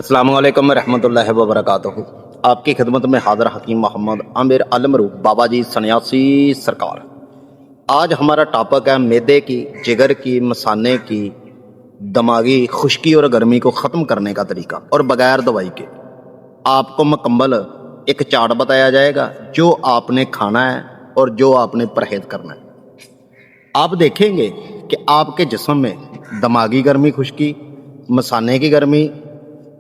अस्सलाम वालेकुम रहमतुल्लाहि व बरकातहू। आपकी खिदमत में हाज़िर हकीम मोहम्मद आमिर अलमरूफ बाबा जी सन्यासी सरकार। आज हमारा टॉपिक है मैदे की, जिगर की, मसाने की, दिमागी खुश्की और गर्मी को ख़त्म करने का तरीका और बग़ैर दवाई के। आपको मुकम्मल एक चार्ट बताया जाएगा जो आपने खाना है और जो आपने परहेज़ करना है। आप देखेंगे कि आपके जिस्म में दिमागी गर्मी, खुश्की, मसाने की गर्मी,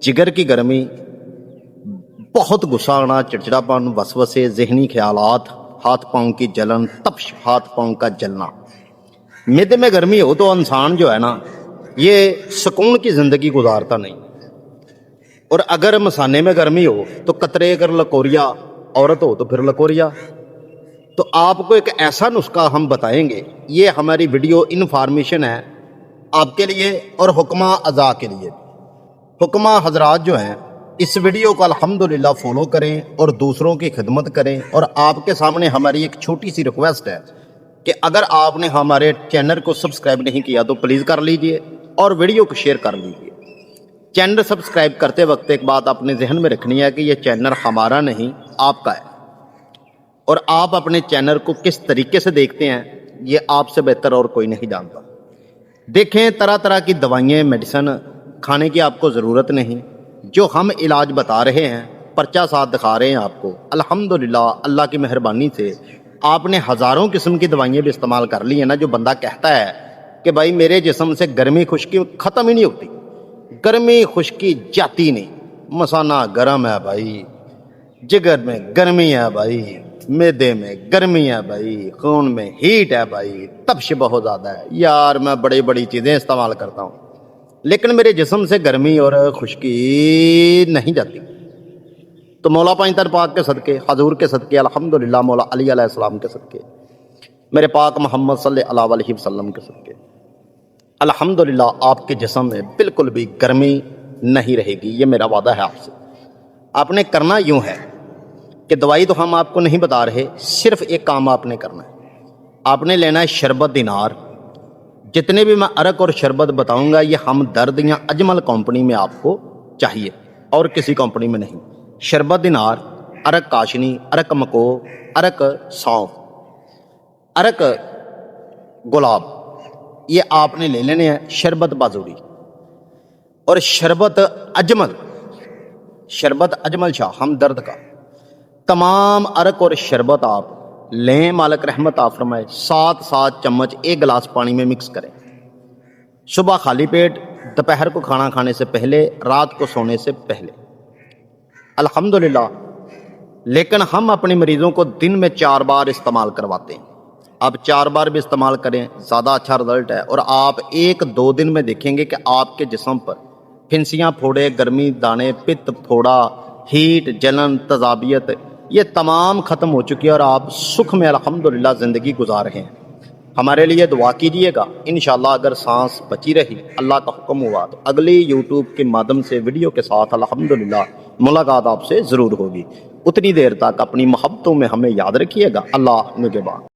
जिगर की गर्मी, बहुत गुस्सा आना, चिड़चिड़ापन, वसवसे, ज़हनी ख्यालात, हाथ पाँव की जलन, तप्श, हाथ पाँव का जलना। मैदे में गर्मी हो तो इंसान जो है ना, ये सुकून की ज़िंदगी गुजारता नहीं। और अगर मसाने में गर्मी हो तो कतरे, अगर लकोरिया औरत हो तो फिर लकोरिया। तो आपको एक ऐसा नुस्खा हम बताएंगे, ये हमारी वीडियो इन्फॉर्मेशन है आपके लिए और हुक्मा अज़ा के लिए। हुक्मा हजरात जो हैं इस वीडियो को अल्हम्दुलिल्लाह फॉलो करें और दूसरों की खिदमत करें। और आपके सामने हमारी एक छोटी सी रिक्वेस्ट है कि अगर आपने हमारे चैनल को सब्सक्राइब नहीं किया तो प्लीज़ कर लीजिए और वीडियो को शेयर कर लीजिए। चैनल सब्सक्राइब करते वक्त एक बात अपने जहन में रखनी है कि यह चैनल हमारा नहीं, आपका है। और आप अपने चैनल को किस तरीके से देखते हैं ये आपसे बेहतर और कोई नहीं जानता। देखें, तरह तरह की दवाइयाँ, मेडिसिन खाने की आपको ज़रूरत नहीं। जो हम इलाज बता रहे हैं, पर्चा साथ दिखा रहे हैं आपको, अल्हम्दुलिल्लाह अल्लाह की मेहरबानी से आपने हज़ारों किस्म की दवाइयाँ भी इस्तेमाल कर ली हैं ना। जो बंदा कहता है कि भाई मेरे जिस्म से गर्मी खुश्की ख़त्म ही नहीं होती, गर्मी खुश्की जाती नहीं, मसाना गर्म है भाई, जिगर में गर्मी है भाई, मैदे में गर्मी है भाई, खून में हीट है भाई, तप्श बहुत ज़्यादा है यार, मैं बड़ी बड़ी चीज़ें इस्तेमाल करता हूँ लेकिन मेरे जिस्म से गर्मी और खुश्की नहीं जाती। तो मौला पैंतर पाक के सदके, हजूर के सदके, अल्हम्दुलिल्लाह मौला अली अलैहिस्सलाम के सदके, मेरे पाक मोहम्मद सल्लल्लाहु अलैहि वसल्लम के सदके, अल्हम्दुलिल्लाह आपके जिस्म में बिल्कुल भी गर्मी नहीं रहेगी। ये मेरा वादा है आपसे। आपने करना यूँ है कि दवाई तो हम आपको नहीं बता रहे, सिर्फ एक काम आपने करना है। आपने लेना है शरबत दिनार। जितने भी मैं अरक और शरबत बताऊंगा ये हम दर्द या अजमल कंपनी में आपको चाहिए और किसी कंपनी में नहीं। शरबत दिनार, अरक काशनी, अरक मको, अरक सौंफ, अरक गुलाब, ये आपने ले लेने हैं। शरबत बाजूरी और शरबत अजमल, शरबत अजमल शाह हम दर्द का, तमाम अरक और शरबत आप लें। मालिक रहमत आ फरमाए 7-7 चम्मच एक गिलास पानी में मिक्स करें। सुबह खाली पेट, दोपहर को खाना खाने से पहले, रात को सोने से पहले। अल्हम्दुलिल्लाह। लेकिन हम अपने मरीज़ों को दिन में 4 बार इस्तेमाल करवाते हैं। आप 4 बार भी इस्तेमाल करें, ज़्यादा अच्छा रिजल्ट है। और आप 1-2 दिन में देखेंगे कि आपके जिस्म पर फिंसियाँ, फोड़े, गर्मी, दाने, पित्त, फोड़ा, हीट, जलन, तजाबियत, ये तमाम ख़त्म हो चुकी है और आप सुख में अल्हम्दुलिल्लाह ज़िंदगी गुजार रहे हैं। हमारे लिए दुआ कीजिएगा। इंशाअल्लाह अगर सांस बची रही, अल्लाह का हुक्म हुआ, तो अगली यूट्यूब के माध्यम से वीडियो के साथ अल्हम्दुलिल्लाह मुलाकात आपसे ज़रूर होगी। उतनी देर तक अपनी मोहब्बतों में हमें याद रखिएगा। अल्लाह निगहबान।